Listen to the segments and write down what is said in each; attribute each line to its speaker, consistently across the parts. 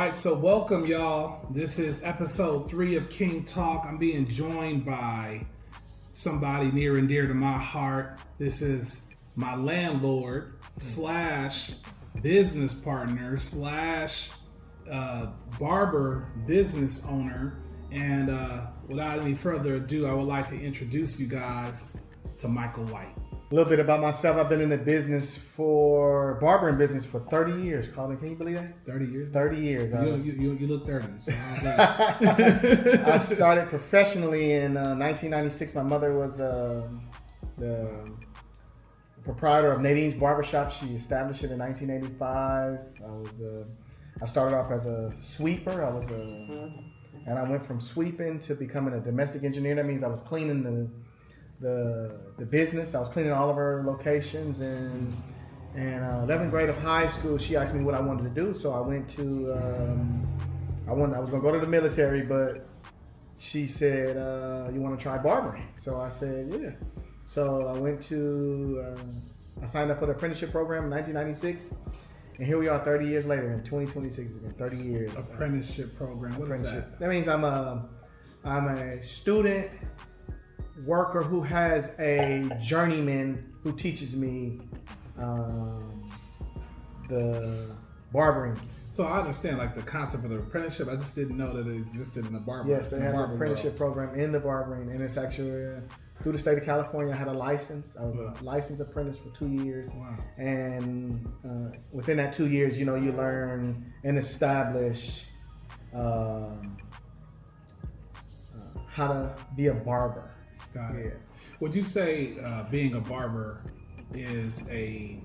Speaker 1: right, so welcome y'all. This is episode 3 of King Talk. I'm being joined by somebody near and dear to my heart. This is my landlord slash business partner slash barber business owner. And without any further ado, I would like to introduce you guys to Michael White.
Speaker 2: A little bit about myself. I've been in the barbering business for 30 years. Colin, can you believe that?
Speaker 1: 30 years?
Speaker 2: 30 years.
Speaker 1: You look 30. So how's that?
Speaker 2: I started professionally in 1996. My mother was the proprietor of Nadine's Barbershop. She established it in 1985. I started off as a sweeper. And I went from sweeping to becoming a domestic engineer. That means I was cleaning the business. I was cleaning all of her locations, and 11th grade of high school, she asked me what I wanted to do. So I went to I was gonna go to the military, but she said, "You want to try barbering?" So I said, "Yeah." So I went to I signed up for the apprenticeship program in 1996, and here we are 30 years later. In 2026, it's been 30 years.
Speaker 1: Apprenticeship program. What is that?
Speaker 2: That means I'm a student worker who has a journeyman who teaches me the barbering.
Speaker 1: So I understand like the concept of the apprenticeship. I just didn't know that it existed in the barber.
Speaker 2: Yes, they have an apprenticeship program in the barbering, and it's actually through the state of California. I had a license. I was a licensed apprentice for 2 years.
Speaker 1: Wow.
Speaker 2: And within that 2 years, you learn and establish how to be a barber.
Speaker 1: Got it. Would you say being a barber is a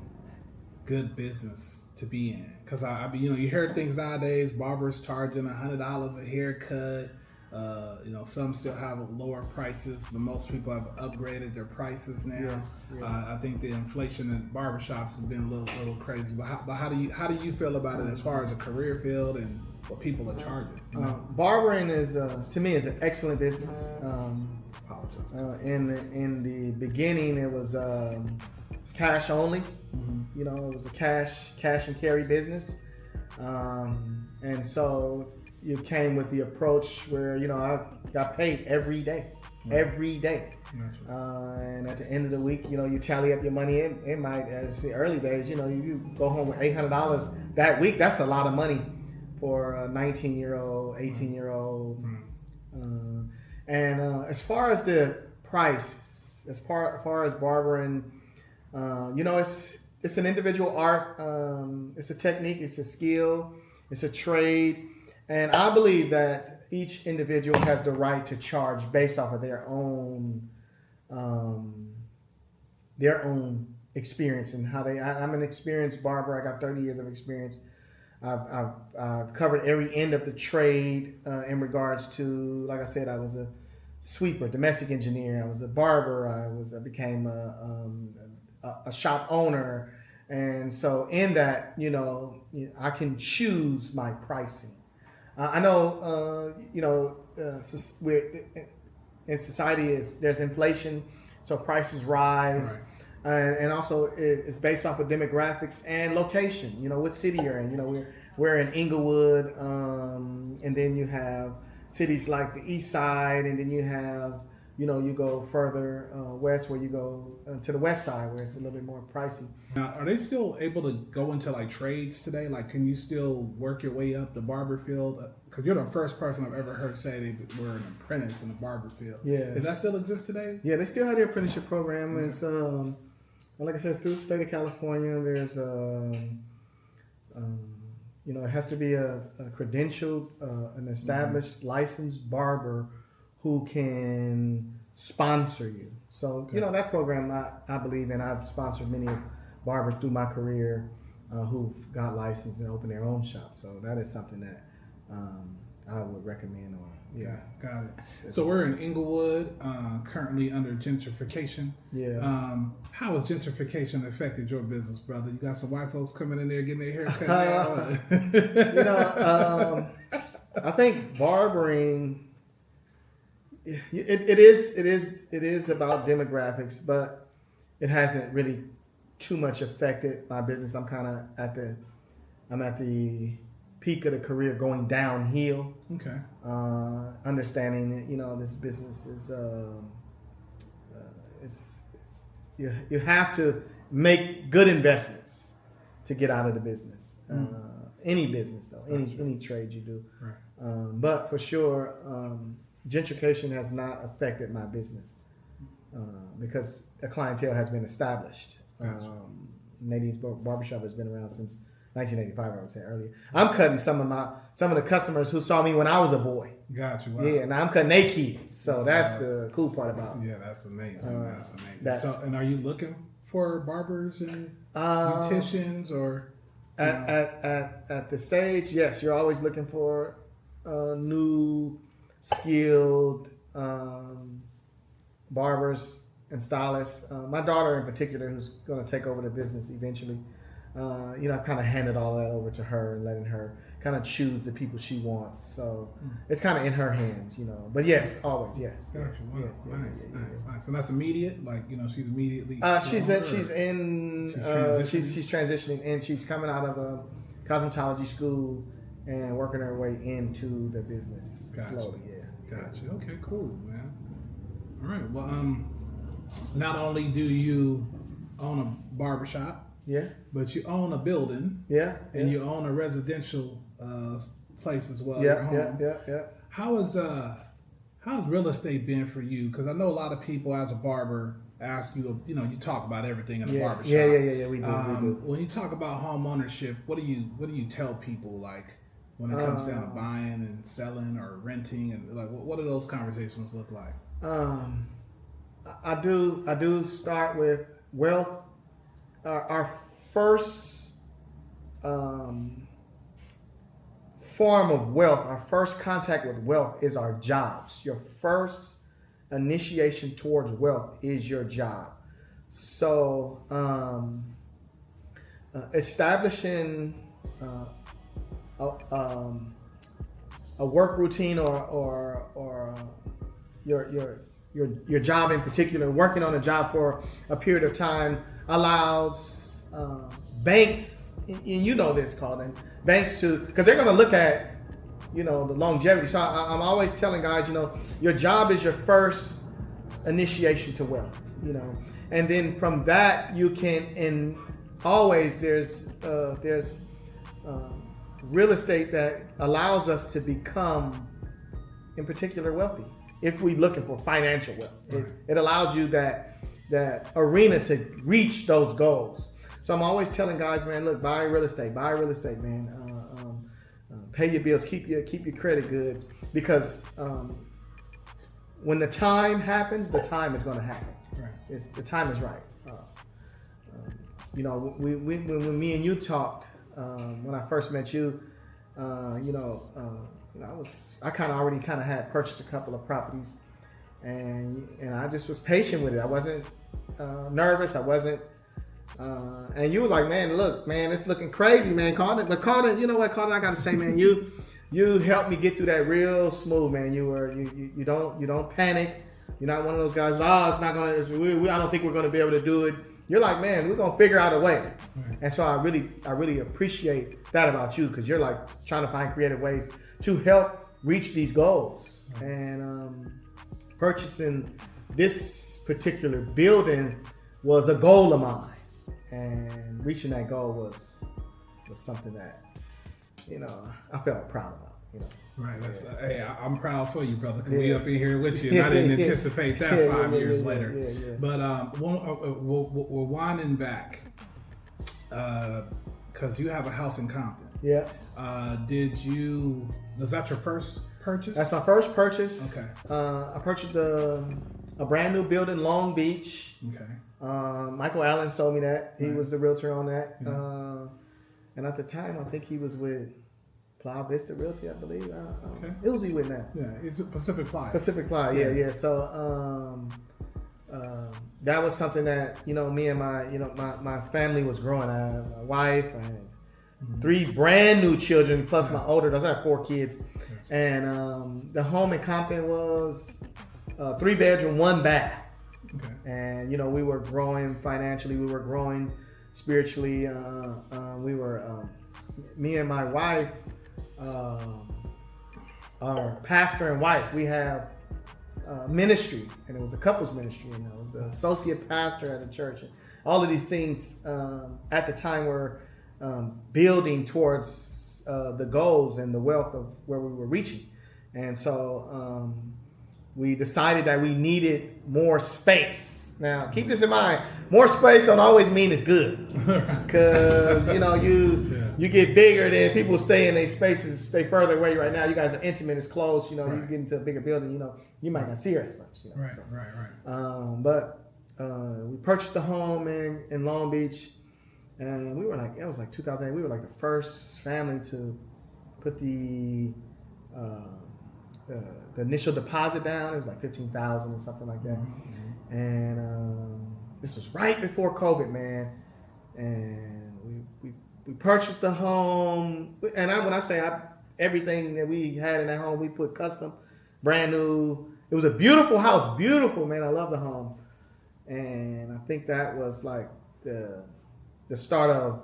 Speaker 1: good business to be in? Because you hear things nowadays, barbers charging $100 a haircut. Some still have lower prices, but most people have upgraded their prices now. Yeah. I think the inflation in barbershops has been a little crazy. But how do you feel about it as far as a career field and what people are charging?
Speaker 2: Barbering is to me is an excellent business. In the beginning, it was cash only. Mm-hmm. It was a cash and carry business, and so you came with the approach where I got paid every day, every day. And at the end of the week, you tally up your money. It might, as the early days, you go home with $800 that week. That's a lot of money for a 19-year-old, 18-year-old. And as far as the price, as far as barbering, it's an individual art. It's a technique. It's a skill. It's a trade. And I believe that each individual has the right to charge based off of their own experience and how I'm an experienced barber. I got 30 years of experience. I've covered every end of the trade in regards to, like I said, I was a sweeper, domestic engineer. I was a barber. I became a shop owner, and so in that, I can choose my pricing. I know, we're in society there's inflation, so prices rise. Right. And also it's based off of demographics and location. What city you're in. We're in Inglewood, and then you have cities like the East Side, and then you have you go further west where you go to the West Side where it's a little bit more pricey.
Speaker 1: Now, are they still able to go into like trades today? Like, can you still work your way up the barber field? Because you're the first person I've ever heard say they were an apprentice in the barber field. Yeah. Does that still exist today?
Speaker 2: Yeah, they still have their apprenticeship program. Okay. It's like I said, it's through the state of California. There's it has to be a credentialed, an established, licensed barber who can sponsor you. So, okay. That program I believe in. I've sponsored many barbers through my career who've got licensed and opened their own shop. So that is something that I would recommend.
Speaker 1: Yeah, got it. So we're in Inglewood, currently under gentrification.
Speaker 2: Yeah.
Speaker 1: How has gentrification affected your business, brother? You got some white folks coming in there getting their hair
Speaker 2: cut. I think barbering. It is about demographics, but it hasn't really too much affected my business. I'm at the peak of the career going downhill.
Speaker 1: Okay.
Speaker 2: Understanding that, you know, this business is you have to make good investments to get out of the business. Any business though, any trade you do.
Speaker 1: Right.
Speaker 2: But for sure, gentrification has not affected my business because a clientele has been established.
Speaker 1: Gotcha.
Speaker 2: Nadine's Barbershop has been around since 1985. I was saying earlier. I'm cutting some of the customers who saw me when I was a boy.
Speaker 1: Gotcha. Wow.
Speaker 2: Yeah, and I'm cutting their kids. So that's the cool part about it.
Speaker 1: Yeah, that's amazing. That's amazing. So, and are you looking for barbers and beauticians or?
Speaker 2: At the stage, yes, you're always looking for new, skilled barbers and stylists. My daughter in particular, who's going to take over the business eventually, you know, I kind of handed all that over to her and letting her kind of choose the people she wants. So it's kind of in her hands, you know. But yes, always, yes.
Speaker 1: Gotcha. Wow. Nice. And that's immediate. Like, you know, she's immediately.
Speaker 2: She's transitioning, and she's coming out of a cosmetology school and working her way into the business slowly. Yeah.
Speaker 1: Gotcha. Okay. Cool, man. All right. Well, not only do you own a barbershop,
Speaker 2: yeah,
Speaker 1: but you own a building,
Speaker 2: yeah,
Speaker 1: and you own a residential place as well.
Speaker 2: Yeah.
Speaker 1: How's real estate been for you? Because I know a lot of people as a barber ask you, you know, you talk about everything in a barbershop.
Speaker 2: Yeah. We do.
Speaker 1: When you talk about home ownership, what do you tell people, like, when it comes down to buying and selling or renting, and like what do those conversations look like?
Speaker 2: I do start with wealth. Our first form of wealth, our first contact with wealth is our jobs. Your first initiation towards wealth is your job. So establishing a work routine or your job in particular, working on a job for a period of time allows banks, and you know this, Colin, banks to, because they're going to look at, you know, the longevity. So I'm always telling guys, you know, your job is your first initiation to wealth, you know, and then from that you can, and always there's real estate that allows us to become, in particular, wealthy. If we're looking for financial wealth,
Speaker 1: right.
Speaker 2: It allows you that arena to reach those goals. So I'm always telling guys, man, look, buy real estate, man. Pay your bills, keep your credit good, because when the time happens, the time is going to happen.
Speaker 1: Right.
Speaker 2: The time is right. You know, when me and you talked, when I first met you, you know, I already had purchased a couple of properties, and I just was patient with it. I wasn't nervous. I wasn't, and you were like, man, look, man, it's looking crazy, man. Carter, you know what, Carter? I gotta say, man, you helped me get through that real smooth, man. You don't panic. You're not one of those guys. Oh, it's not gonna. I don't think we're gonna be able to do it. You're like, man, we're gonna figure out a way. Right. And so I really appreciate that about you, because you're like trying to find creative ways to help reach these goals. Right. And purchasing this particular building was a goal of mine, and reaching that goal was something that, you know, I felt proud about. You know. Right.
Speaker 1: Hey, I'm proud for you, brother. Cause we up in here with you, and I didn't anticipate that 5 years later.
Speaker 2: Yeah.
Speaker 1: But we're winding back, because you have a house in Compton.
Speaker 2: Yeah.
Speaker 1: Was that your first purchase?
Speaker 2: That's my first purchase.
Speaker 1: Okay.
Speaker 2: I purchased a brand new building, Long Beach.
Speaker 1: Okay.
Speaker 2: Michael Allen sold me that. He
Speaker 1: Right.
Speaker 2: was the realtor on that.
Speaker 1: Yeah.
Speaker 2: And at the time, I think he was with Plow Vista Realty, I believe.
Speaker 1: Okay.
Speaker 2: Who was he with now?
Speaker 1: Yeah, it's Pacific Fly.
Speaker 2: Pacific Fly, yeah. So that was something that, you know, me and my family was growing. I have a wife, I had 3 brand new children, plus my older daughters. I have 4 kids. And the home in Compton was 3 bedroom, 1 bath.
Speaker 1: Okay.
Speaker 2: And, you know, we were growing financially, we were growing spiritually. Me and my wife our pastor and wife, we have ministry, and it was a couples ministry, and I was an associate pastor at a church. And all of these things at the time were building towards the goals and the wealth of where we were reaching. And so we decided that we needed more space. Now, keep this in mind. More space don't always mean it's good, because you get bigger, then people stay in their spaces, stay further away. Right now, you guys are intimate, it's close. You get into a bigger building, you might not see her as much.
Speaker 1: Right.
Speaker 2: But we purchased the home in Long Beach, and we were like, it was like 2008. We were like the first family to put the initial deposit down. It was like $15,000 or something like that. And this was right before COVID, man. And we purchased the home. And when I say everything that we had in that home, we put custom, brand new. It was a beautiful house, beautiful, man. I love the home. And I think that was like the start of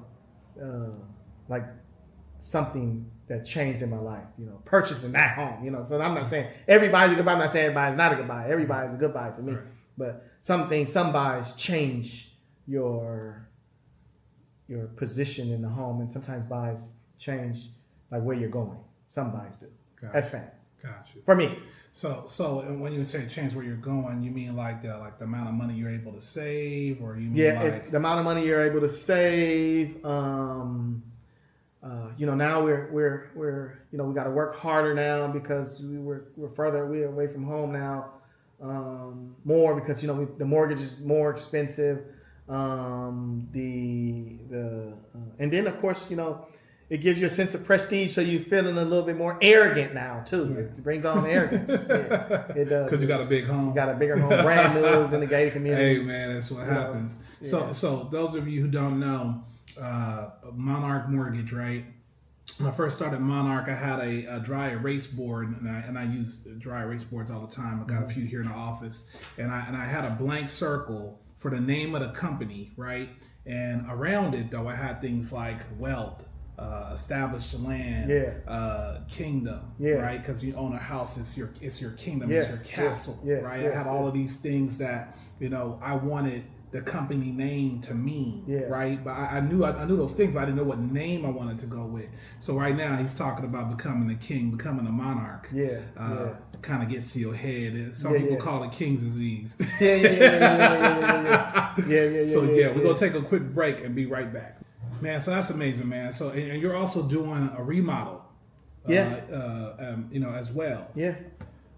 Speaker 2: like something that changed in my life, purchasing that home, So I'm not saying everybody's a goodbye. I'm not saying everybody's not a goodbye. Everybody's a goodbye to me. Right. But some buys change your position in the home, and sometimes buys change like where you're going. Some buys do.
Speaker 1: Gotcha.
Speaker 2: That's fast.
Speaker 1: Gotcha.
Speaker 2: For me.
Speaker 1: So when you say change where you're going, you mean like the amount of money you're able to save, or you mean
Speaker 2: it's the amount of money you're able to save. Now we're we got to work harder now because we're away from home now. More because the mortgage is more expensive. And then of course it gives you a sense of prestige, so you're feeling a little bit more arrogant now too. It brings on arrogance. It does.
Speaker 1: Because you got a big home.
Speaker 2: You got a bigger home, brand new in the gated community.
Speaker 1: Hey man, that's what happens. So those of you who don't know, Monarch Mortgage, right? When I first started Monarch, I had a dry erase board, and I use dry erase boards all the time. I got a few here in the office, and I had a blank circle for the name of the company, right? And around it, though, I had things like wealth, established land, kingdom, right? Because you own a house, it's your kingdom, it's your castle, right? I had all of these things that I wanted the company name to mean, right? But I knew those things, but I didn't know what name I wanted to go with. So right now he's talking about becoming a king, becoming a monarch. Kind of gets to your head. Some people call it king's disease. So we're gonna take a quick break and be right back, man. So that's amazing, man. So and you're also doing a remodel, as well.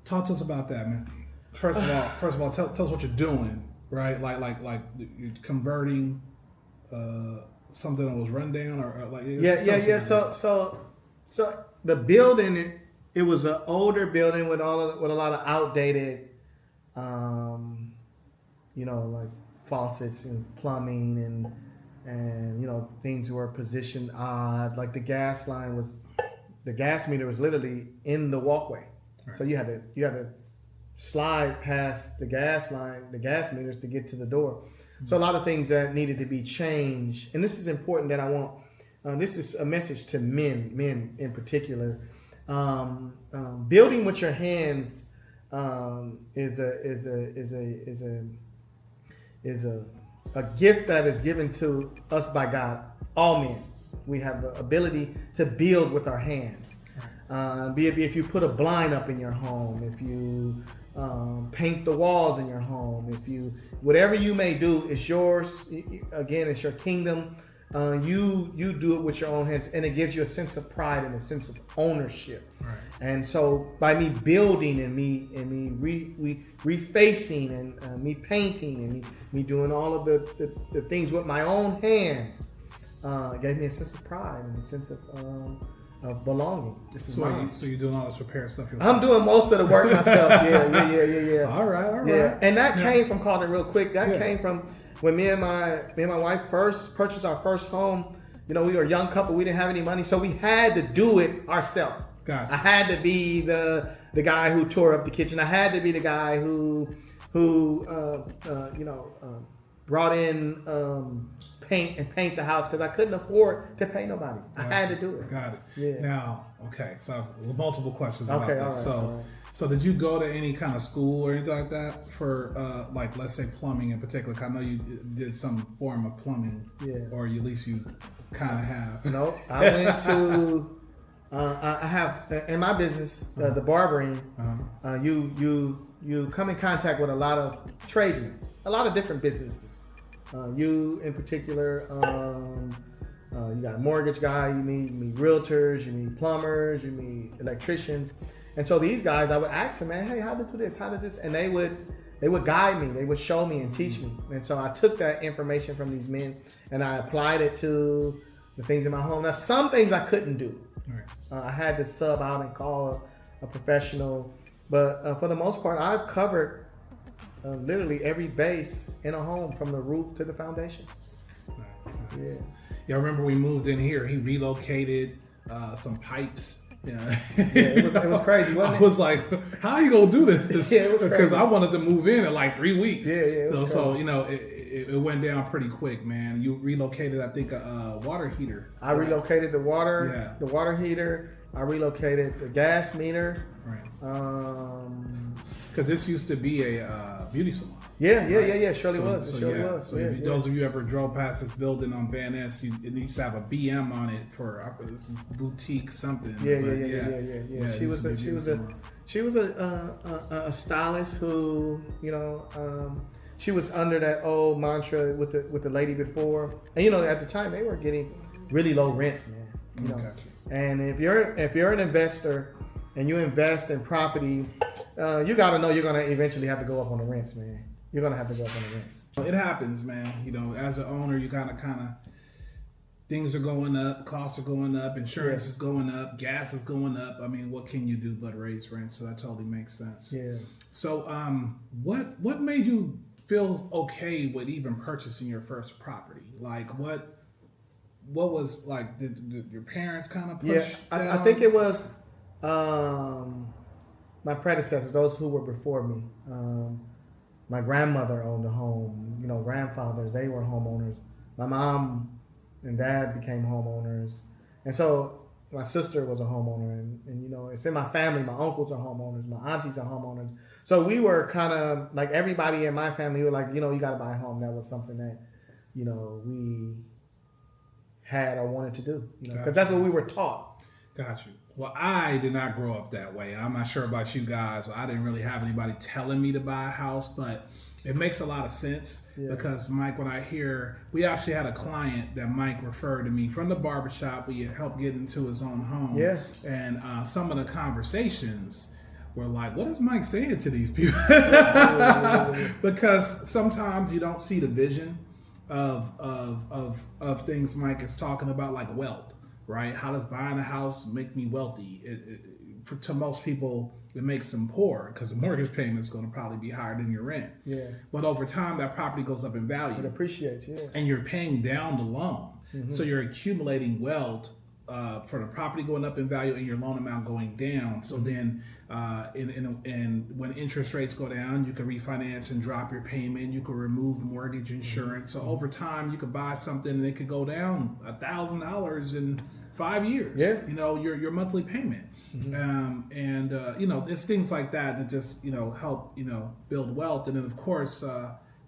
Speaker 1: Talk to us about that, man. First of all, tell us what you're doing. Right, like you're converting something that was run down, or like So the building, it was an older building with a lot of outdated, like faucets and plumbing and things were positioned odd. Like the gas meter was literally in the walkway, right. So you had to slide past the gas meters to get to the door. So a lot of things that needed to be changed. And this is important that I want, this is a message to men in particular. Building with your hands is a gift that is given to us by God. All men, we have the ability to build with our hands. Be it if you put a blind up in your home, if you paint the walls in your home, whatever you may do, it's yours. Again, it's your kingdom. You do it with your own hands, and it gives you a sense of pride and a sense of ownership. Right. And so, by me building and me refacing and me painting and me doing all of the things with my own hands, it gave me a sense of pride and a sense of belonging. This is mine. So you're doing all this repair stuff yourself?
Speaker 2: I'm doing most of the work myself. Yeah.
Speaker 1: All right.
Speaker 2: Yeah. And that came from, calling real quick. That came from when me and my wife first purchased our first home. We were a young couple. We didn't have any money, so we had to do it ourselves.
Speaker 1: Gotcha.
Speaker 2: I had to be the guy who tore up the kitchen. I had to be the guy who brought in paint the house because I couldn't afford to pay nobody. I had to do it.
Speaker 1: Got it.
Speaker 2: Yeah.
Speaker 1: Now, okay, so multiple questions about
Speaker 2: Okay,
Speaker 1: this.
Speaker 2: all right.
Speaker 1: So did you go to any kind of school or anything like that for, like, let's say plumbing in particular? 'Cause I know you did some form of plumbing, or at least you kind of have.
Speaker 2: No, I went to. I have in my business, the barbering. You come in contact with a lot of tradesmen, a lot of different businesses. You in particular, you got a mortgage guy. You meet realtors. You meet plumbers. You meet electricians. And so these guys, I would ask them, man, hey, how to do this? How to do this? And they would guide me. They would show me and teach me. And so I took that information from these men and I applied it to the things in my home. Now, some things I couldn't do. Right. I had to sub out and call a professional. But for the most part, I've covered literally every base in a home from the roof to the foundation.
Speaker 1: Nice. Yeah, I remember we moved in here. He relocated some pipes. Yeah,
Speaker 2: it was crazy. Wasn't it?
Speaker 1: I was like, "How are you gonna do this?"
Speaker 2: Yeah, it was
Speaker 1: because I wanted to move in 3 weeks.
Speaker 2: Yeah, it was
Speaker 1: so it went down pretty quick, man. You relocated, I think, a water heater.
Speaker 2: I relocated the water heater. I relocated the gas meter.
Speaker 1: Right. Because this used to be a beauty salon.
Speaker 2: Yeah. Surely was.
Speaker 1: So those of you ever drove past this building on Van Ness, it used to have a BM on it for some boutique something.
Speaker 2: Yeah. She was a stylist who, she was under that old mantra with the lady before, and at the time they were getting really low rents, man.
Speaker 1: Gotcha.
Speaker 2: And if you're an investor and you invest in property, you got to know you're gonna eventually have to go up on the rents, man. You're gonna have to go up on the rents.
Speaker 1: It happens, man. As an owner, you kind of things are going up, costs are going up, insurance is going up, gas is going up. I mean, what can you do but raise rent? So that totally makes sense.
Speaker 2: Yeah.
Speaker 1: So, what made you feel okay with even purchasing your first property? Like, what was like? Did your parents kind of push?
Speaker 2: Yeah, I think it was my predecessors, those who were before me. My grandmother owned a home. Grandfathers, they were homeowners. My mom and dad became homeowners. And so my sister was a homeowner. And it's in my family. My uncles are homeowners. My aunties are homeowners. So we were kind of like everybody in my family were like, you got to buy a home. That was something that, we had or wanted to do. Because that's what we were taught.
Speaker 1: Got you. Well, I did not grow up that way. I'm not sure about you guys. I didn't really have anybody telling me to buy a house, but it makes a lot of sense because Mike, we actually had a client that Mike referred to me from the barbershop. We helped get into his own home.
Speaker 2: Yeah.
Speaker 1: And some of the conversations were like, what is Mike saying to these people? Because sometimes you don't see the vision of things Mike is talking about, like wealth. Right? How does buying a house make me wealthy? To most people, it makes them poor because the mortgage payment is going to probably be higher than your rent.
Speaker 2: Yeah.
Speaker 1: But over time, that property goes up in value.
Speaker 2: It appreciates,
Speaker 1: And you're paying down the loan.
Speaker 2: Mm-hmm.
Speaker 1: So you're accumulating wealth for the property going up in value and your loan amount going down. So then and when interest rates go down, you can refinance and drop your payment. You can remove mortgage insurance. So over time, you could buy something and it could go down $1,000 in 5 years.
Speaker 2: Yeah.
Speaker 1: Your monthly payment. Mm-hmm. It's things like that just help build wealth. And then of course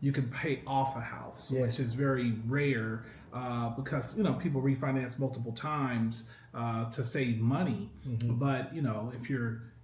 Speaker 1: you can pay off a house, which is very rare because people refinance multiple times to save money. Mm-hmm. But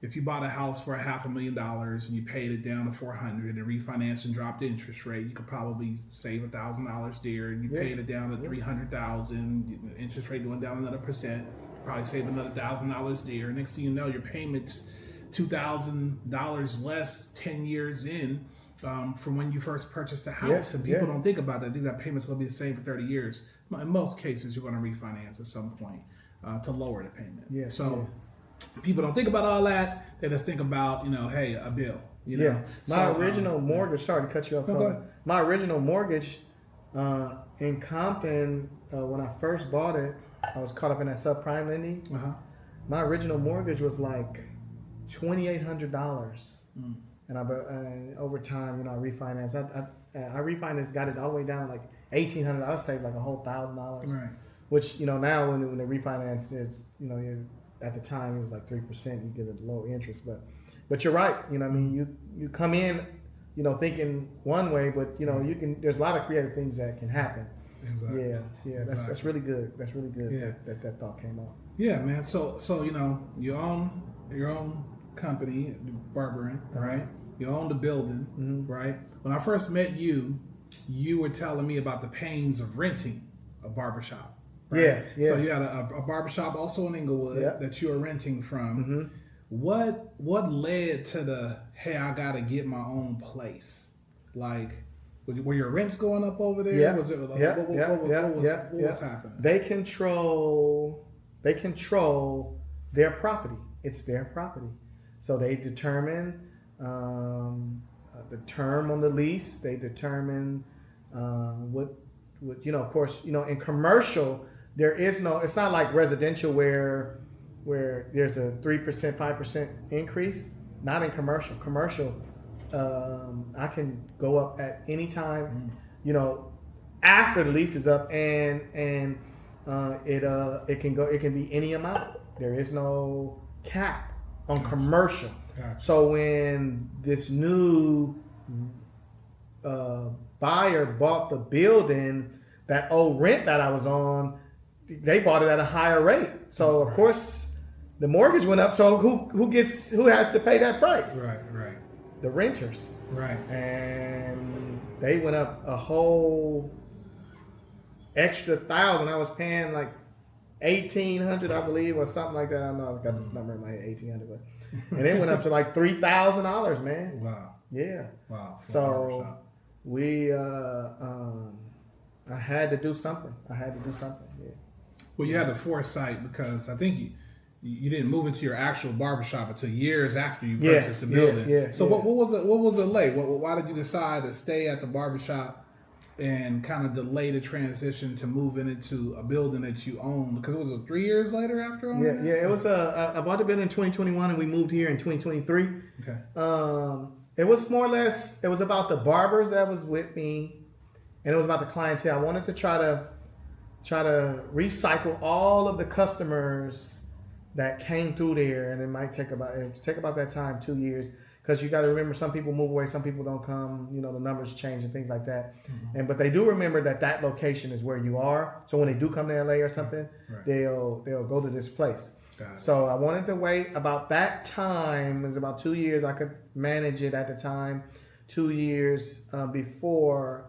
Speaker 1: if you bought a house for $500,000 and you paid it down to $400,000 and refinanced and dropped the interest rate, you could probably save $1,000 there. And you paid it down to $300,000, interest rate went down another percent, probably save another $1,000 there. Next thing you know, your payment's $2,000 less 10 years in from when you first purchased a house. And people don't think about that. They think that payment's going to be the same for 30 years. In most cases, you're going to refinance at some point to lower the payment. People don't think about all that. They just think about, hey, a bill.
Speaker 2: My original mortgage, sorry to cut you off. My original mortgage in Compton, when I first bought it, I was caught up in that subprime lending. Uh-huh. My original mortgage was like $2,800. And over time, I refinanced. I refinanced, got it all the way down like $1,800, I'll save like a whole $1,000.
Speaker 1: Right.
Speaker 2: Which, now when they refinance, it's, at the time it was like 3%, you get a low interest. But you're right. You come in, thinking one way, but there's a lot of creative things that can happen.
Speaker 1: Exactly.
Speaker 2: Yeah. That's really good. That's really good.
Speaker 1: Yeah.
Speaker 2: That thought came up.
Speaker 1: Yeah, man. So you own your own company, barbering, right? You own the building, right? When I first met you, you were telling me about the pains of renting a barbershop. Right?
Speaker 2: Yeah.
Speaker 1: So you had a barbershop also in Inglewood that you were renting from. What led to the, hey, I gotta get my own place? Like, were your rents going up over there?
Speaker 2: Yeah.
Speaker 1: Was it what was happening?
Speaker 2: They control their property. It's their property. So they determine the term on the lease. They determine what of course, in commercial, there is no, it's not like residential where there's a 3%, 5% increase. Not in commercial. Commercial, I can go up at any time, after the lease is up, and it can be any amount. There is no cap on commercial.
Speaker 1: Gotcha.
Speaker 2: So when this new buyer bought the building, that old rent that I was on, they bought it at a higher rate. So of course the mortgage went up. So who has to pay that price?
Speaker 1: Right.
Speaker 2: The renters.
Speaker 1: Right.
Speaker 2: And they went up a whole extra $1,000. I was paying like $1,800, I believe, or something like that. I know I got this number in my head, $1,800, and it went up to like $3,000, man.
Speaker 1: Wow.
Speaker 2: Yeah.
Speaker 1: Wow.
Speaker 2: So we, I had to do something. Yeah.
Speaker 1: Well, you had the foresight because I think you didn't move into your actual barbershop until years after you purchased the building.
Speaker 2: Yeah.
Speaker 1: So what was it like? Why did you decide to stay at the barbershop and kind of delay the transition to moving into a building that you own? Because it was 3 years later after owning it?
Speaker 2: Yeah. It was I bought the building in 2021 and we moved here in 2023.
Speaker 1: Okay.
Speaker 2: It was more or less, it was about the barbers that was with me, and it was about the clientele. I wanted to try to recycle all of the customers that came through there, and it might take about that time, 2 years, because you got to remember, some people move away, some people don't come, the numbers change and things like that. But they do remember that location is where you are. So when they do come to LA or something, they'll go to this place. So I wanted to wait about that time. It was about 2 years. I could manage it at the time. 2 years before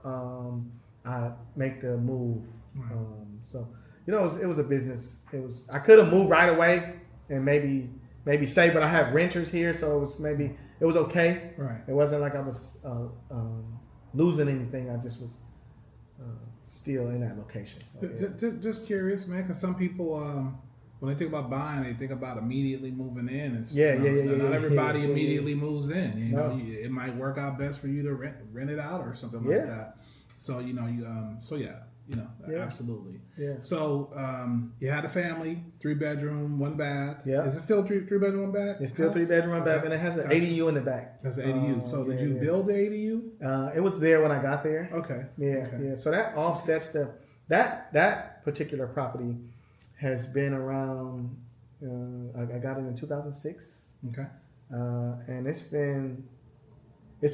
Speaker 2: I make the move. So it was a business. I could have moved right away and maybe stay, but I have renters here, so it was okay.
Speaker 1: Right.
Speaker 2: It wasn't like I was losing anything. I just was still in that location. So,
Speaker 1: just curious, man, because some people, when they think about buying, they think about immediately moving in. And not everybody immediately moves in. It might work out best for you to rent it out or something like that. So absolutely.
Speaker 2: Yeah.
Speaker 1: So you had a family, 3-bedroom, 1 bath.
Speaker 2: Yeah.
Speaker 1: Is it still 3-bedroom, 1 bath?
Speaker 2: It's still 3-bedroom, 1 bath, and it has an ADU in the back.
Speaker 1: That's an ADU. So did you build the ADU?
Speaker 2: It was there when I got there.
Speaker 1: Okay.
Speaker 2: Yeah. So that offsets that particular property has been around. I got it in 2006.
Speaker 1: Okay.
Speaker 2: And it's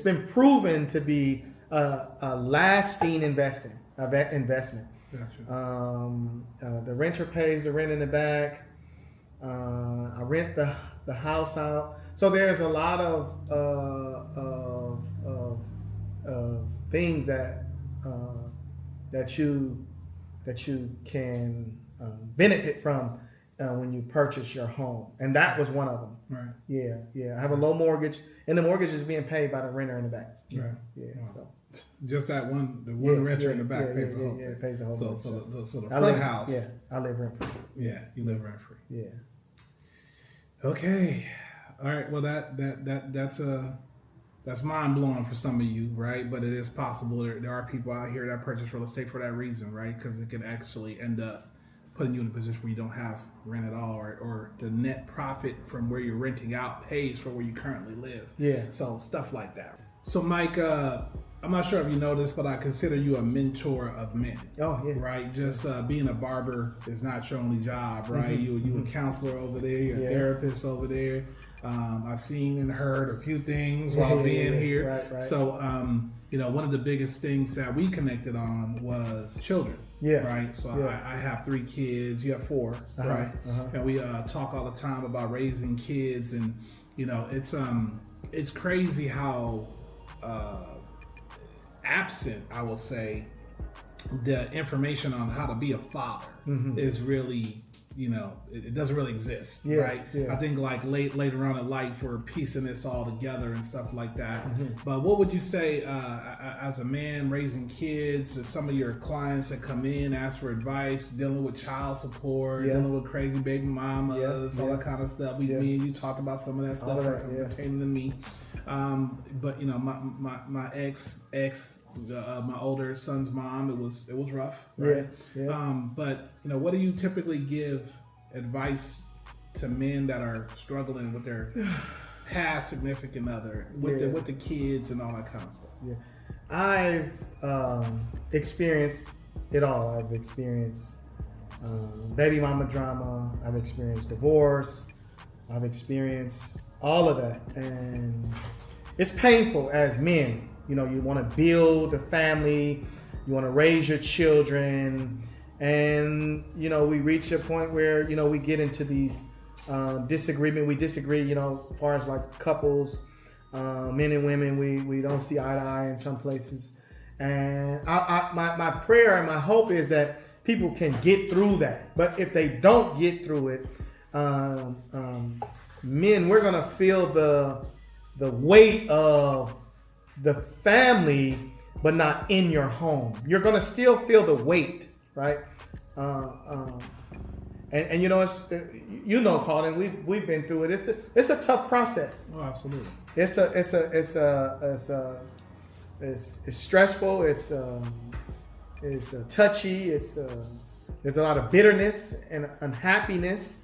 Speaker 2: been proven to be a lasting investment.
Speaker 1: Gotcha.
Speaker 2: The renter pays the rent in the back. I rent the house out. So there's a lot of things that you can benefit from when you purchase your home, and that was one of them.
Speaker 1: Right.
Speaker 2: Yeah. I have a low mortgage, and the mortgage is being paid by the renter in the back.
Speaker 1: Right.
Speaker 2: Yeah.
Speaker 1: Wow.
Speaker 2: So.
Speaker 1: Just that one renter in the back pays the whole thing.
Speaker 2: It pays the whole thing.
Speaker 1: So the front house.
Speaker 2: Yeah, I live rent free.
Speaker 1: Yeah, you live rent free.
Speaker 2: Yeah.
Speaker 1: Okay. All right. Well, that's mind blowing for some of you, right? But it is possible. There are people out here that purchase real estate for that reason, right? Because it can actually end up putting you in a position where you don't have rent at all, or the net profit from where you're renting out pays for where you currently live.
Speaker 2: Yeah.
Speaker 1: So stuff like that. So Mike, I'm not sure if you know this, but I consider you a mentor of men.
Speaker 2: Oh yeah.
Speaker 1: Right, just being a barber is not your only job, right? You a counselor over there, you're a therapist over there. I've seen and heard a few things while being here.
Speaker 2: Right.
Speaker 1: So, one of the biggest things that we connected on was children.
Speaker 2: Yeah.
Speaker 1: Right. So I have 3 kids. You have 4, right? And we talk all the time about raising kids, and it's crazy how absent, I will say, the information on how to be a father is really, it doesn't really exist, right? Yeah. I think like later on in life we're piecing this all together and stuff like that. But what would you say as a man raising kids, or some of your clients that come in, ask for advice, dealing with child support, dealing with crazy baby mamas, all that kind of stuff. Me and you talked about some of that stuff pertaining to me. But my ex my older son's mom, it was rough, right? But what do you typically give advice to men that are struggling with their past significant other, with the kids and all that kind of stuff?
Speaker 2: I've experienced it all. I've experienced baby mama drama. I've experienced divorce. I've experienced all of that, and it's painful as men. You want to build a family, you want to raise your children, and we reach a point where we get into these disagreement. We disagree, as far as like couples, men and women. We don't see eye to eye in some places, and my prayer and my hope is that people can get through that. But if they don't get through it, men, we're gonna feel the weight of the family, but not in your home. You're gonna still feel the weight, right? And it's Colin, we've been through it. It's a tough process.
Speaker 1: Oh, absolutely.
Speaker 2: It's stressful. It's touchy. There's a lot of bitterness and unhappiness,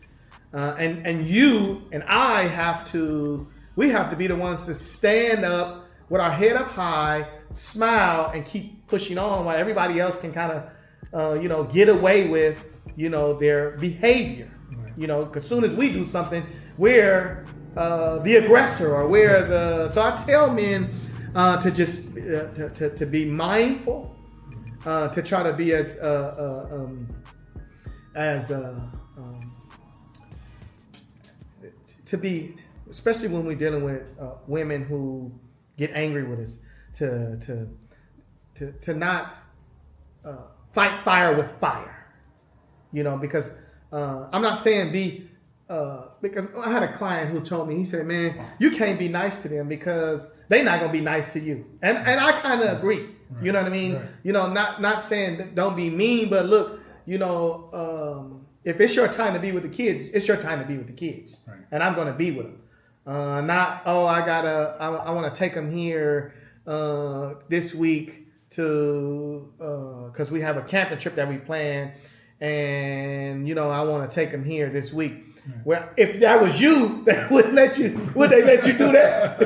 Speaker 2: and you and I have to be the ones to stand up with our head up high, smile, and keep pushing on while everybody else can kind of, get away with, their behavior. Right. Because as soon as we do something, we're the aggressor, or we're the. So I tell men to just to be mindful, to try to be as to be, especially when we're dealing with women who get angry with us, to not fight fire with fire, because I'm not saying because I had a client who told me, he said, man, you can't be nice to them because they're not gonna be nice to you, and I kind of agree. Right. You know what I mean? Right. Not saying don't be mean, but look, if it's your time to be with the kids, it's your time to be with the kids, right. And I'm gonna be with them. I want to take them here this week because we have a camping trip that we plan, and I want to take them here this week. Right. Well, if that was you, that would they let you do that?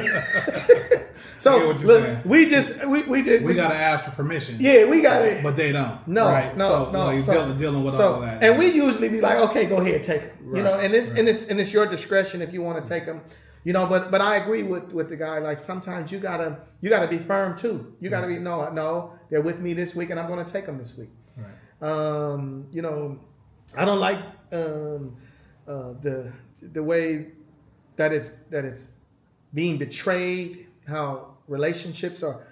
Speaker 2: So look, we
Speaker 1: gotta ask for permission.
Speaker 2: Yeah, we gotta,
Speaker 1: but they don't.
Speaker 2: No,
Speaker 1: right?
Speaker 2: no.
Speaker 1: You're dealing with all of that.
Speaker 2: And we usually be like, okay, go ahead, take them.
Speaker 1: Right,
Speaker 2: and it's your discretion if you want to take them. But I agree with the guy. Like sometimes you gotta be firm too. You gotta be no. They're with me this week, and I'm gonna take them this week. Right. I don't like the way that it's being betrayed. How relationships are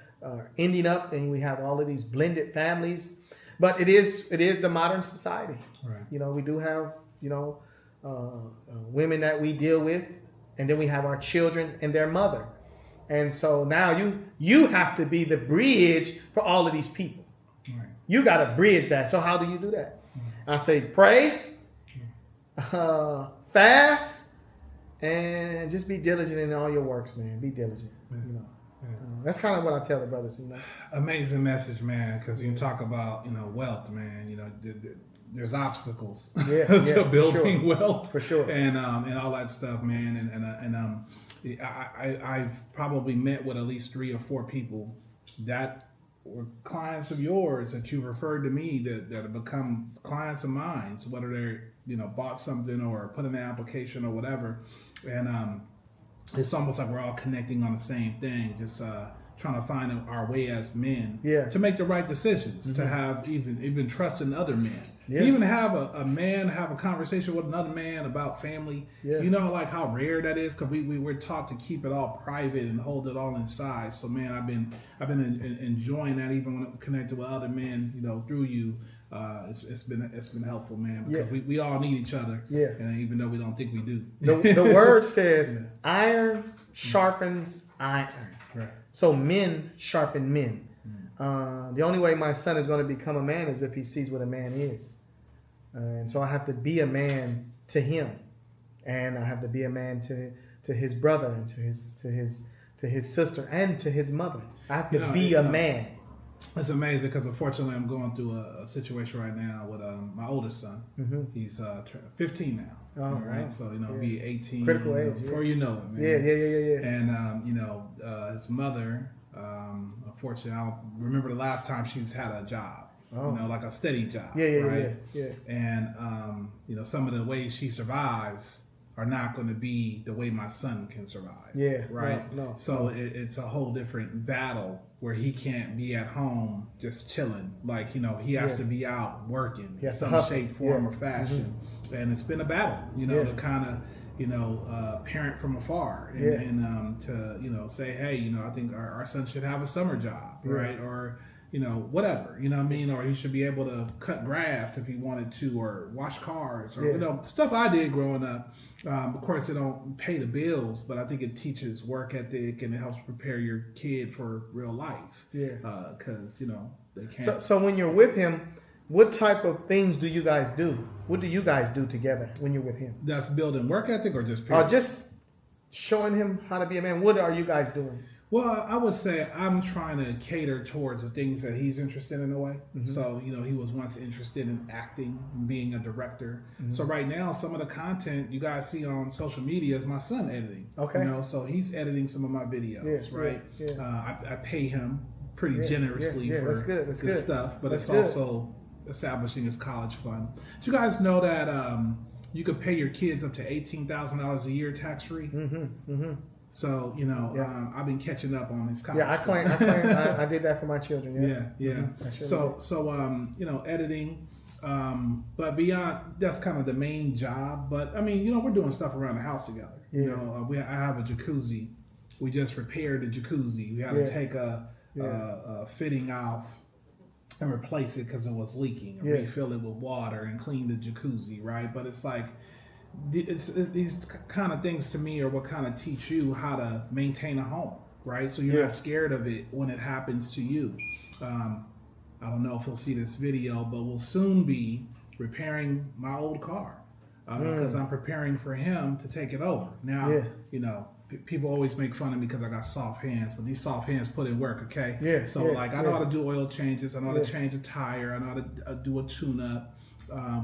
Speaker 2: ending up, and we have all of these blended families. But it is the modern society. Right. We do have women that we deal with. And then we have our children and their mother. And so now you have to be the bridge for all of these people. Right. You got to bridge that. So how do you do that? I say pray, fast, and just be diligent in all your works, man. Be diligent. That's kind of what I tell the brothers.
Speaker 1: Amazing message, man. Because you talk about wealth, man. There's obstacles to building wealth,
Speaker 2: for sure,
Speaker 1: and all that stuff, man. And I've probably met with at least 3 or 4 people that were clients of yours that you've referred to me that have become clients of mine, so whether they're bought something or put in an application or whatever, and it's almost like we're all connecting on the same thing, just trying to find our way as men to make the right decisions, to have even trust in other men, to even have a man have a conversation with another man about family. Like how rare that is, because we're taught to keep it all private and hold it all inside. So man, I've been enjoying that, even when I'm connected with other men, through you. It's been helpful, man, because we all need each other. And even though we don't think we do.
Speaker 2: The word says iron sharpens iron.
Speaker 1: Right.
Speaker 2: So men sharpen men. The only way my son is going to become a man is if he sees what a man is. And so I have to be a man to him, and I have to be a man to his brother and to his sister and to his mother. I have to be a man.
Speaker 1: It's amazing because unfortunately I'm going through a situation right now with my oldest son. He's 15 now.
Speaker 2: Oh,
Speaker 1: right,
Speaker 2: wow.
Speaker 1: So be 18.
Speaker 2: Critical age.
Speaker 1: Before you know it, man.
Speaker 2: Yeah.
Speaker 1: And his mother, unfortunately, I don't remember the last time she's had a job. Like a steady job.
Speaker 2: Yeah.
Speaker 1: And some of the ways she survives are not going to be the way my son can survive. Right.
Speaker 2: No.
Speaker 1: So it's a whole different battle where he can't be at home just chilling. Like, he has to be out working in some shape, form, or fashion. And it's been a battle, to kind of, parent from afar and to, say, hey, I think our son should have a summer job, right? Or, whatever, what I mean? Or he should be able to cut grass if he wanted to, or wash cars, or, stuff I did growing up. Of course, it don't pay the bills, but I think it teaches work ethic and it helps prepare your kid for real life. Because, they can't.
Speaker 2: So when you're with him, what type of things do you guys do? What do you guys do together when you're with him?
Speaker 1: That's building work ethic or just
Speaker 2: just showing him how to be a man. What are you guys doing?
Speaker 1: Well, I would say I'm trying to cater towards the things that he's interested in a way. So, he was once interested in acting, being a director. So right now, some of the content you guys see on social media is my son editing.
Speaker 2: Okay.
Speaker 1: So he's editing some of my videos, right? I pay him pretty generously for
Speaker 2: that's good
Speaker 1: stuff, but it's also establishing his college fund. Did you guys know that you could pay your kids up to $18,000 a year tax-free? So, I've been catching up on this college.
Speaker 2: I did that for my children.
Speaker 1: So, editing, but beyond, that's kind of the main job. But I mean, we're doing stuff around the house together. I have a jacuzzi. We just repaired the jacuzzi. We had to take a fitting off and replace it because it was leaking, and refill it with water and clean the jacuzzi, right? But it's like, it's these kind of things to me are what kind of teach you how to maintain a home, right? So you're not scared of it when it happens to you. I don't know if you'll see this video, but we'll soon be repairing my old car because I'm preparing for him to take it over. Now, people always make fun of me because I got soft hands, but these soft hands put in work, okay? So I know how to do oil changes, I know how to change a tire, I know how to do a tune-up.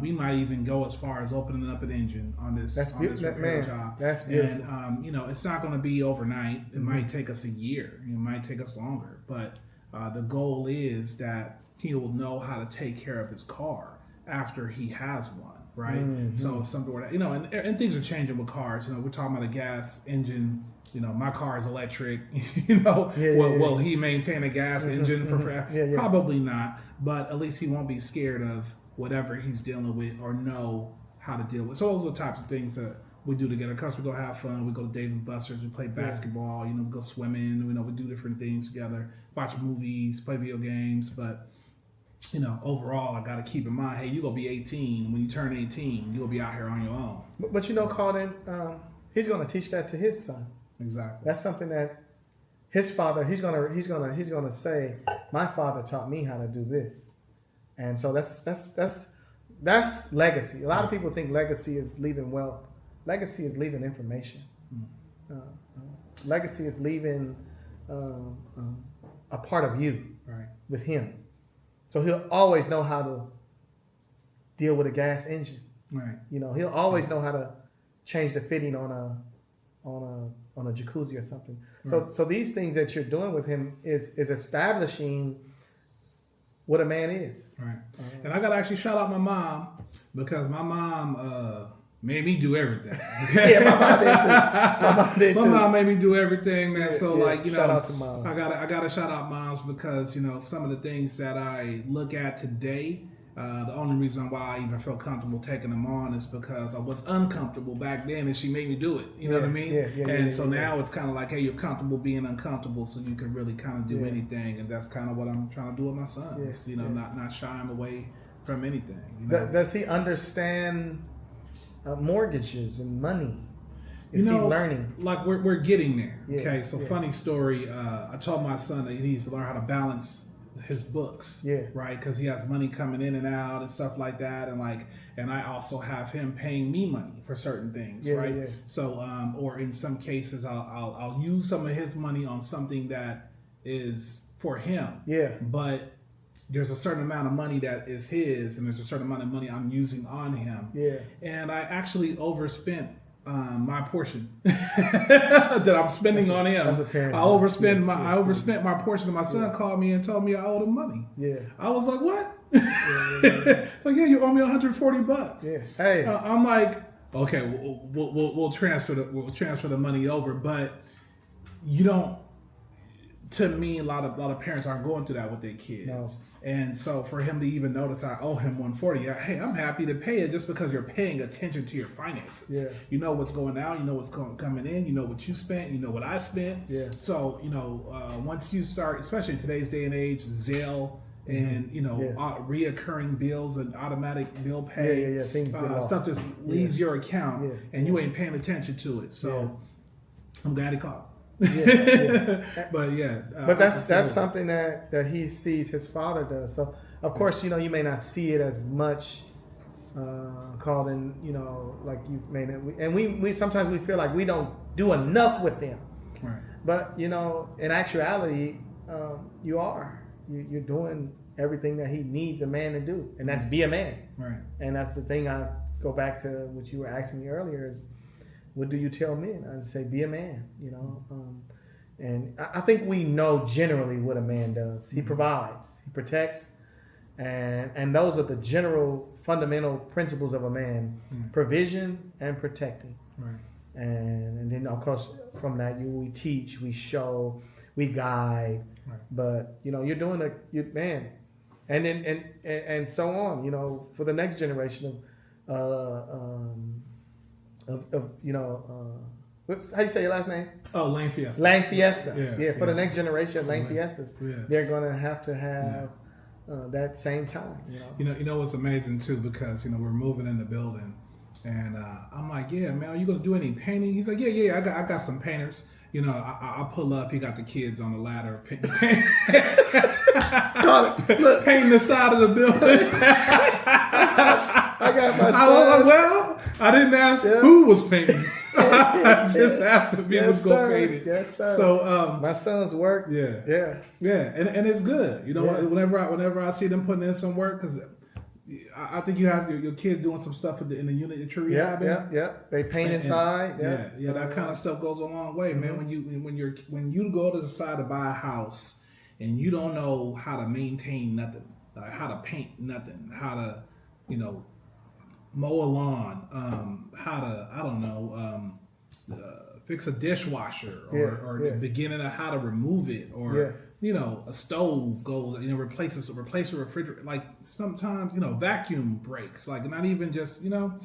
Speaker 1: We might even go as far as opening up an engine on this repair job.
Speaker 2: That's beautiful.
Speaker 1: And it's not going to be overnight. It might take us a year. It might take us longer. But the goal is that he will know how to take care of his car after he has one, right? So if something were to, and things are changing with cars. We're talking about a gas engine. My car is electric. Will he maintain a gas engine for forever? Probably not. But at least he won't be scared of whatever he's dealing with, or know how to deal with. So those are the types of things that we do together. Because we go have fun, we go to Dave & Buster's, we play basketball, we go swimming, we do different things together, watch movies, play video games. But overall, I got to keep in mind, hey, you're gonna be 18. When you turn 18, you'll be out here on your own.
Speaker 2: But Colin, he's gonna teach that to his son.
Speaker 1: Exactly.
Speaker 2: That's something that his father, he's gonna say, my father taught me how to do this. And so that's legacy. A lot of people think legacy is leaving wealth. Legacy is leaving information. Legacy is leaving a part of you with him. So he'll always know how to deal with a gas engine.
Speaker 1: Right.
Speaker 2: He'll always know how to change the fitting on on a jacuzzi or something.
Speaker 1: Right.
Speaker 2: So these things that you're doing with him is establishing what a man is.
Speaker 1: Right. And I gotta actually shout out my mom, because my mom made me do everything. Okay?
Speaker 2: Yeah, my mom did too. My mom did
Speaker 1: My
Speaker 2: too.
Speaker 1: mom made me do everything, man.
Speaker 2: Yeah,
Speaker 1: So
Speaker 2: yeah.
Speaker 1: like, you
Speaker 2: Shout
Speaker 1: know,
Speaker 2: out to moms.
Speaker 1: I gotta shout out moms, because you know, some of the things that I look at today, the only reason why I even feel comfortable taking them on is because I was uncomfortable back then, and she made me do it. You know what I mean? And so now it's kind of like, hey, you're comfortable being uncomfortable, so you can really kind of do anything, and that's kind of what I'm trying to do with my son. It's, you know, not shy him away from anything. You know?
Speaker 2: Does he understand mortgages and money?
Speaker 1: Is
Speaker 2: he learning?
Speaker 1: Like we're getting there.
Speaker 2: Yeah,
Speaker 1: Okay, so funny story. I told my son that he needs to learn how to balance his books.
Speaker 2: Yeah.
Speaker 1: Right, because he has money coming in and out and stuff like that, and I also have him paying me money for certain things.
Speaker 2: Yeah,
Speaker 1: right.
Speaker 2: yeah.
Speaker 1: So or in some cases I'll use some of his money on something that is for him.
Speaker 2: Yeah.
Speaker 1: But there's a certain amount of money that is his, and there's a certain amount of money I'm using on him.
Speaker 2: Yeah.
Speaker 1: And I actually overspent my portion that I'm spending on him.
Speaker 2: As a parent,
Speaker 1: I overspent my portion. And my son called me and told me I owed him money.
Speaker 2: Yeah.
Speaker 1: I was like, what? So yeah, you owe me $140.
Speaker 2: Yeah. Hey.
Speaker 1: I'm like, okay, we'll transfer the money over, but you don't. To me, a lot of parents aren't going through that with their kids.
Speaker 2: No.
Speaker 1: And so for him to even notice I owe him $140, hey, I'm happy to pay it just because you're paying attention to your finances.
Speaker 2: Yeah.
Speaker 1: You know what's going out, you know what's coming in, you know what you spent, you know what I spent.
Speaker 2: Yeah.
Speaker 1: So, you know, once you start, especially in today's day and age, Zelle and, you know, reoccurring bills and automatic bill pay.
Speaker 2: Yeah. Things get lost.
Speaker 1: Stuff just leaves your account and you ain't paying attention to it. So I'm glad he called. But
Speaker 2: but that's something that he sees his father does. So of course, you know, you may not see it as much, Calden, you know, like you may not, and we sometimes we feel like we don't do enough with them.
Speaker 1: Right.
Speaker 2: But you know, in actuality, you're doing everything that he needs a man to do, and that's be a man.
Speaker 1: Right.
Speaker 2: And that's the thing. I go back to what you were asking me earlier is, what do you tell men? I say, be a man, you know. And I think we know generally what a man does. He provides, he protects, and those are the general fundamental principles of a man: provision and protecting.
Speaker 1: Right.
Speaker 2: And then of course from that we teach, we show, we guide.
Speaker 1: Right.
Speaker 2: But you know, you're doing man, and then and so on. You know, for the next generation of you know, how you say your last name?
Speaker 1: Oh, Lane Fiesta.
Speaker 2: Lane Fiesta. Yeah, for the next generation of Lane Fiestas,
Speaker 1: Yeah.
Speaker 2: they're gonna have to have that same time.
Speaker 1: You know what's amazing too, because you know we're moving in the building, and I'm like, yeah, man, are you gonna do any painting? He's like, yeah, I got some painters. You know, I pull up. He got the kids on the ladder, painting the side of the building.
Speaker 2: I got my son.
Speaker 1: I was like, well, I didn't ask who was painting. I just asked if he was going to paint it.
Speaker 2: Yes, sir.
Speaker 1: So
Speaker 2: my son's work.
Speaker 1: Yeah, and it's good. You know, whenever I see them putting in some work, because I think you have your kids doing some stuff in the unit that you're rehabbing.
Speaker 2: Yeah. They paint inside.
Speaker 1: That kind of stuff goes a long way, man. When you go to decide to buy a house and you don't know how to maintain nothing, like how to paint nothing, how to, you know, mow a lawn, how to fix a dishwasher, or the beginning of how to remove it, or you know, a stove goes, you know, replace a refrigerator. Like sometimes, you know, vacuum breaks. Like not even just, you know,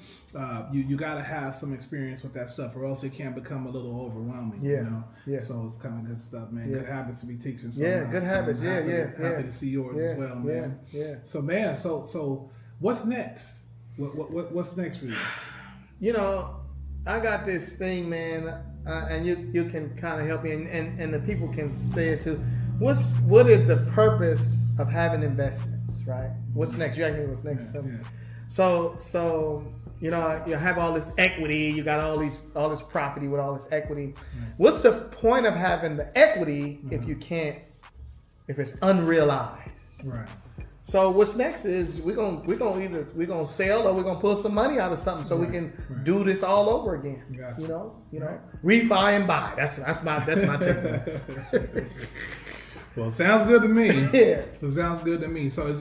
Speaker 1: you got to have some experience with that stuff, or else it can become a little overwhelming. You know, so it's kind of good stuff, man. Good habits to be teaching.
Speaker 2: Good habits.
Speaker 1: Happy to see yours as well, man. So man, so what's next? What's next for you?
Speaker 2: You know, I got this thing, man, and you can kind of help me, and the people can say it too. What is the purpose of having investments, right? What's next? You asked me what's next. So you know, you have all this equity, you got all this property with all this equity. What's the point of having the equity if it's unrealized?
Speaker 1: Right.
Speaker 2: So what's next is we're gonna sell or we're gonna pull some money out of something so we can do this all over again.
Speaker 1: Gotcha.
Speaker 2: You know, refi and buy. That's my technique.
Speaker 1: Well, sounds good to me.
Speaker 2: Yeah.
Speaker 1: So sounds good to me. So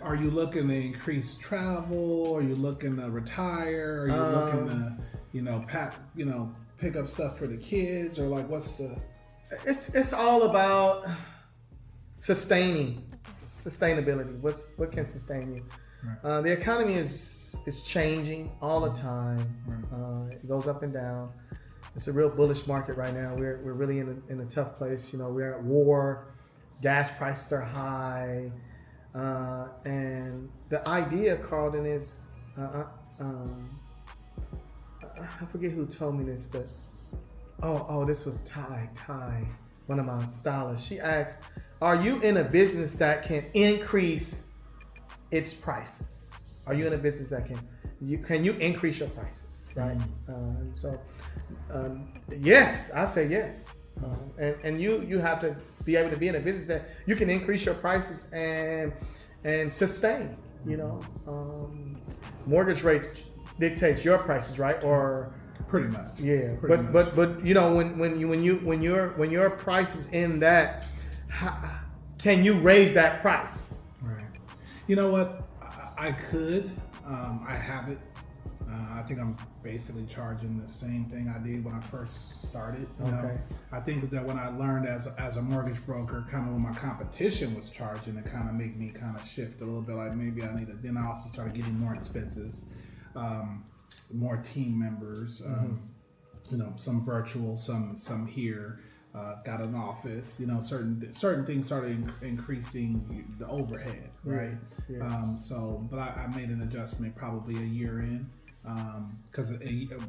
Speaker 1: are you looking to increase travel? Are you looking to retire? Are you looking to, pick up stuff for the kids? Or like, what's the...
Speaker 2: It's all about sustainability. What can sustain you? Right. The economy is changing all the time. Right. It goes up and down. It's a real bullish market right now. We're really in a tough place. We're at war. Gas prices are high, and the idea, Carlton, is I forget who told me this, but this was Ty, one of my stylists. She asked, "Are you in a business that can increase its prices? Are you in a business that can you increase your prices?" Right? Yes, I say yes. And you have to be able to be in a business that you can increase your prices and sustain. Mortgage rate dictates your prices, right? Or
Speaker 1: pretty much.
Speaker 2: Yeah. But when your price is in that, can you raise that price?
Speaker 1: Right. You know what? I could. I have it. I think I'm basically charging the same thing I did when I first started. Okay. I think that when I learned as a mortgage broker, kind of when my competition was charging, it kind of made me kind of shift a little bit. Like maybe I need to. Then I also started getting more expenses, more team members. Some virtual, some here. Got an office. Certain things started increasing the overhead, right? Yeah. But I made an adjustment probably a year in. Because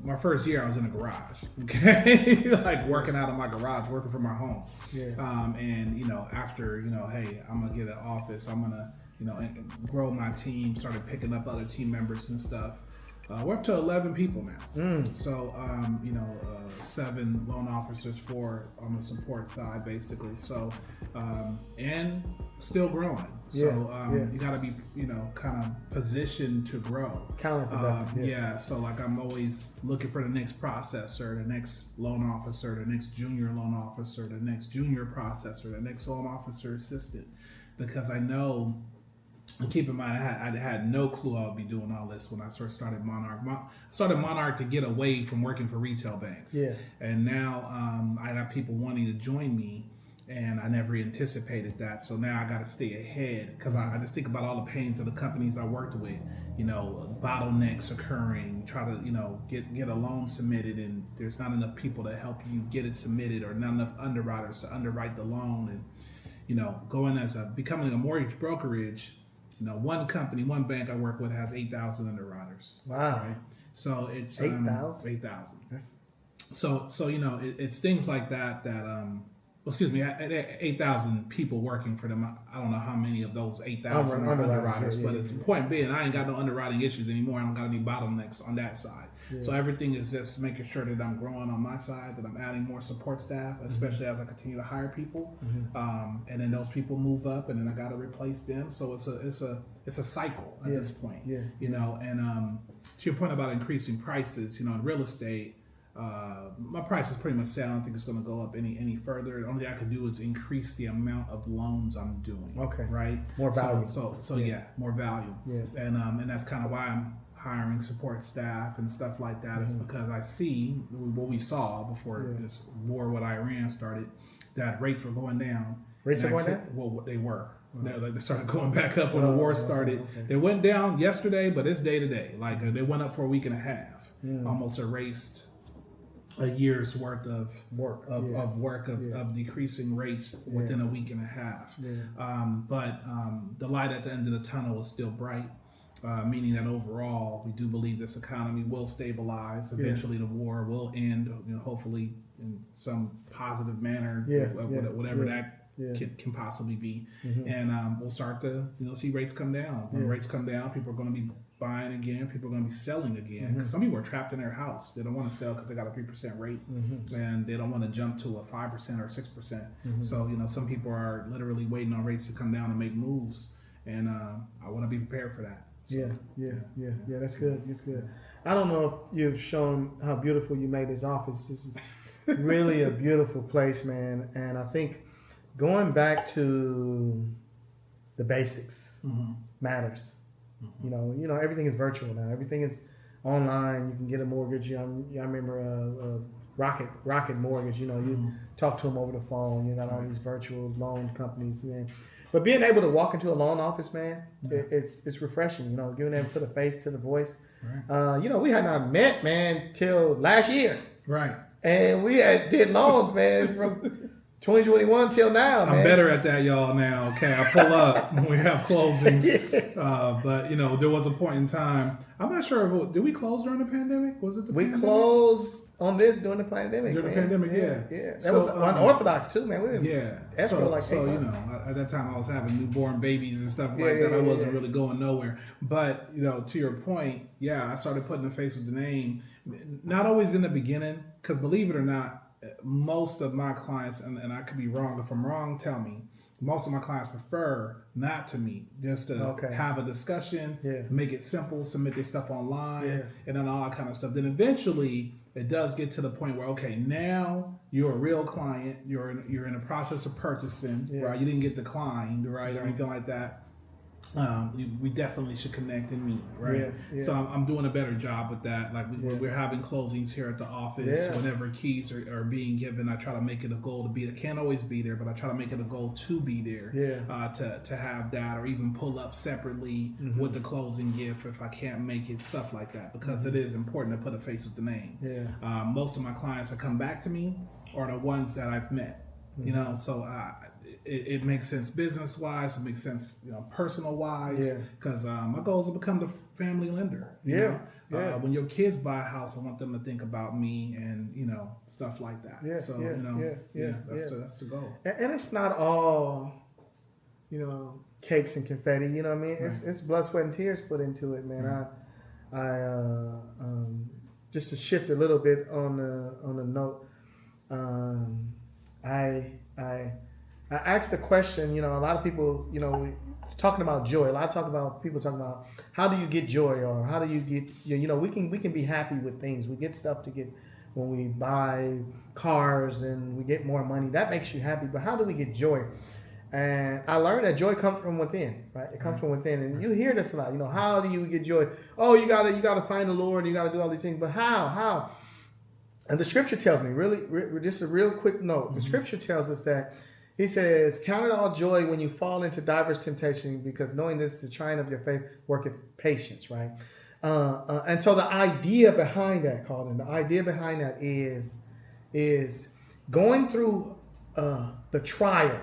Speaker 1: my first year I was in a garage, okay, like working out of my garage, working from my home. Yeah. And after hey, I'm gonna get an office. I'm gonna grow my team. Started picking up other team members and stuff. We're up to 11 people now. So 7 loan officers, 4 on the support side, basically. So and still growing. So you got to be kind of positioned to grow.
Speaker 2: Counterproductive.
Speaker 1: Yeah. So like I'm always looking for the next processor, the next loan officer, the next junior loan officer, the next junior processor, the next loan officer assistant, because I know. And keep in mind, I had no clue I would be doing all this when I first started Monarch. I started Monarch to get away from working for retail banks. Yeah. And now I got people wanting to join me, and I never anticipated that. So now I got to stay ahead because I just think about all the pains of the companies I worked with. Bottlenecks occurring, try to get a loan submitted, and there's not enough people to help you get it submitted, or not enough underwriters to underwrite the loan, and becoming a mortgage brokerage. One bank I work with has 8,000 underwriters. Wow! Right? So it's 8,000. 8,000. So it's things like that. 8,000 people working for them. I don't know how many of those 8,000 are underwriters, but the point being, I ain't got no underwriting issues anymore. I don't got any bottlenecks on that side. Yeah. So everything is just making sure that I'm growing on my side, that I'm adding more support staff, especially as I continue to hire people, and then those people move up, and then I got to replace them. So it's a cycle at this point. Yeah. And to your point about increasing prices, in real estate. My price is pretty much set. I don't think it's going to go up any further. The only thing I could do is increase the amount of loans I'm doing. Okay. Right. More value. So more value. Yeah. And that's kind of why I'm hiring support staff and stuff like that. Is because I see what we saw before this war with Iran started, that rates were going down. Rates are going down? Well, they were. They started going back up when the war started. Okay. They went down yesterday, but it's day to day. Like they went up for a week and a half. Almost erased a year's worth of decreasing rates within a week and a half. Yeah. But the light at the end of the tunnel is still bright, meaning that overall we do believe this economy will stabilize. Eventually the war will end, hopefully in some positive manner, whatever that can possibly be. And we'll start to see rates come down. When rates come down, people are going to be buying again, people are going to be selling again, because some people are trapped in their house. They don't want to sell because they got a 3% rate, and they don't want to jump to a 5% or 6%. So some people are literally waiting on rates to come down and make moves, and I want to be prepared for that. So,
Speaker 2: Yeah. That's good. It's good. I don't know if you've shown how beautiful you made this office. This is really a beautiful place, man. And I think going back to the basics matters. Everything is virtual now. Everything is online. You can get a mortgage. I remember Rocket Mortgage. You talk to them over the phone. You got all these virtual loan companies. But being able to walk into a loan office, man, it's refreshing. Giving them put a face to the voice.
Speaker 1: Right.
Speaker 2: We had not met, man, till last year.
Speaker 1: Right.
Speaker 2: And we did loans, man, from 2021 till now, man.
Speaker 1: I'm better at that, y'all, now. Okay, I pull up when we have closings. But, there was a point in time. I'm not sure did we close during the pandemic? Was it the pandemic?
Speaker 2: We closed on this during the pandemic.
Speaker 1: During the pandemic, yeah.
Speaker 2: That was unorthodox, too, man. We didn't escrow like 8 months.
Speaker 1: At that time I was having newborn babies and stuff like that. I wasn't really going nowhere. But, to your point, I started putting the face with the name. Not always in the beginning, because believe it or not, most of my clients, and I could be wrong. If I'm wrong, tell me. Most of my clients prefer not to meet, just to have a discussion, make it simple, submit their stuff online, and then all that kind of stuff. Then eventually, it does get to the point where, now you're a real client, you're in a process of purchasing, right? You didn't get declined, right, or anything like that. We definitely should connect and meet, right? So I'm doing a better job with that. Like we're having closings here at the office. Whenever keys are being given, I try to make it a goal to be there. Can't always be there, but I try to make it a goal to be there. To have that, or even pull up separately with the closing gift if I can't make it, stuff like that, because it is important to put a face with the name. Most of my clients that come back to me are the ones that I've met. So it makes sense business wise. It makes sense, personal wise. Because my goal is to become the family lender. When your kids buy a house, I want them to think about me and stuff like that. That's the goal.
Speaker 2: And it's not all, cakes and confetti. You know what I mean? Right. It's blood, sweat, and tears put into it, man. I just to shift a little bit on the note. I asked the question, a lot of people, talking about joy. A lot of people talking about how do you get joy, or how do you get, we can be happy with things. We get stuff to get when we buy cars and we get more money. That makes you happy. But how do we get joy? And I learned that joy comes from within, right? It comes from within. And you hear this a lot, how do you get joy? Oh, you gotta find the Lord. You gotta do all these things. But how? And the scripture tells me, really, just a real quick note. The scripture tells us that he says, count it all joy when you fall into diverse temptation, because knowing this, the trying of your faith worketh patience, right? And so the idea behind that, Colin, the idea behind that is going through the trial.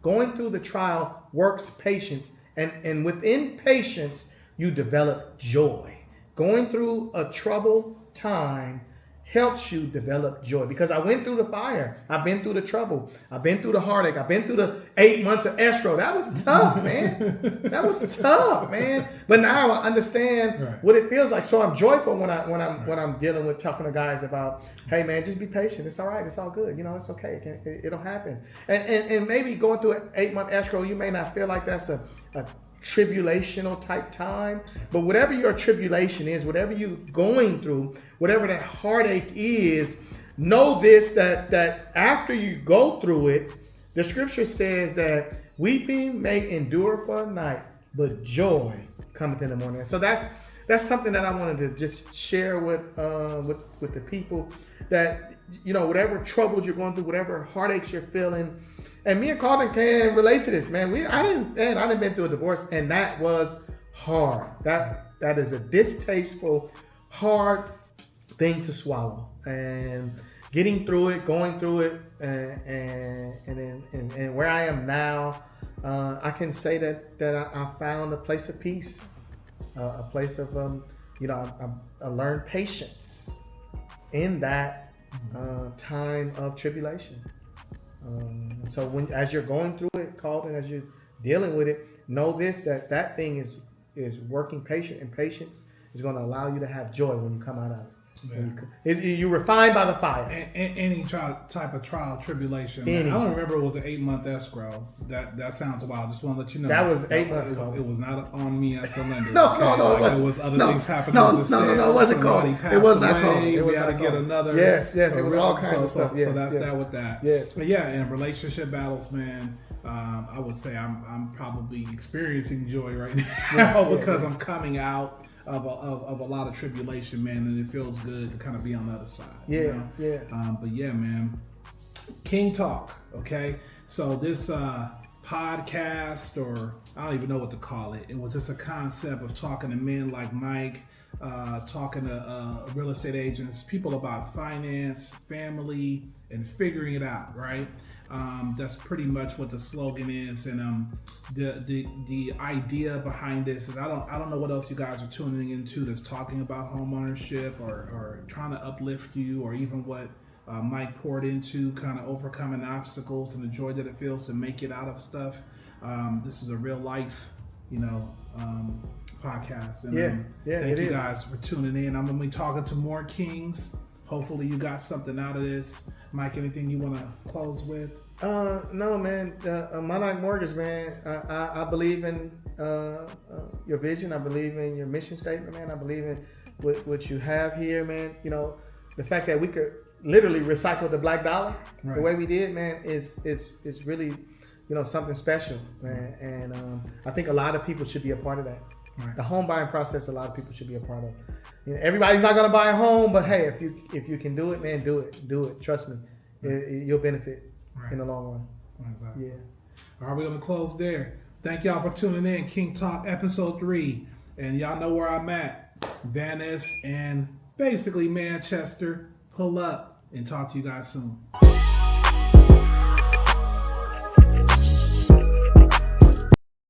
Speaker 2: Going through the trial works patience, and within patience, you develop joy. Going through a troubled time helps you develop joy, because I went through the fire. I've been through the trouble. I've been through the heartache. I've been through the 8 months of escrow. That was tough, man. That was tough, man. But now I understand what it feels like. So I'm joyful when I'm dealing with talking to guys about, hey man, just be patient. It's all right. It's all good. It's okay. It'll happen. And maybe going through an 8-month escrow, you may not feel like that's a tribulational type time, but whatever your tribulation is, whatever you're going through, whatever that heartache is, know this, that after you go through it, the scripture says that weeping may endure for a night, but joy cometh in the morning. So that's something that I wanted to just share with the people, that whatever troubles you're going through, whatever heartaches you're feeling. And me and Carlton can relate to this, man. I didn't been through a divorce, and that was hard. That is a distasteful, hard thing to swallow. And getting through it, going through it, and where I am now, I can say that I found a place of peace, a place of I learned patience in that time of tribulation. So as you're going through it, Carlton, as you're dealing with it, know this, that thing is working patient, and patience is going to allow you to have joy when you come out of it. You refined by the fire.
Speaker 1: Any type of trial tribulation. Man. I don't remember it was an 8-month escrow. That sounds wild. Just want to let you know.
Speaker 2: That was 8 months ago.
Speaker 1: It was not on me as the lender.
Speaker 2: No,
Speaker 1: okay?
Speaker 2: no.
Speaker 1: There was other things happening.
Speaker 2: No, it wasn't called. It was not called.
Speaker 1: We had to get another.
Speaker 2: Yes. It was all kinds of stuff.
Speaker 1: So that's that with that.
Speaker 2: Yes.
Speaker 1: But yeah, in relationship battles, man. I would say I'm probably experiencing joy right now because I'm coming out of a lot of tribulation, man, and it feels good to kind of be on the other side. But yeah, man, King Talk. Okay, so this podcast, or I don't even know what to call it. It was just a concept of talking to men like Mike, talking to real estate agents, people about finance, family, and figuring it out. Right. That's pretty much what the slogan is, and the idea behind this is I don't know what else you guys are tuning into that's talking about home ownership or trying to uplift you, or even what Mike poured into kind of overcoming obstacles and the joy that it feels to make it out of stuff. This is a real life, podcast, and thank you guys for tuning in. I'm gonna be talking to more kings. Hopefully you got something out of this. Mike, anything you want to close with?
Speaker 2: No, man. Monarch Mortgage, man. I believe in your vision. I believe in your mission statement, man. I believe in what you have here, man. The fact that we could literally recycle the black dollar the way we did, man, is really, something special, man. And I think a lot of people should be a part of that. Right. The home buying process, a lot of people should be a part of. Everybody's not going to buy a home, but hey, if you can do it, man, do it. Trust me, you'll benefit in the long run.
Speaker 1: Exactly. Yeah. All right, we're going to close there. Thank y'all for tuning in. King Talk episode 3, and y'all know where I'm at. Venice and basically Manchester. Pull up and talk to you guys soon.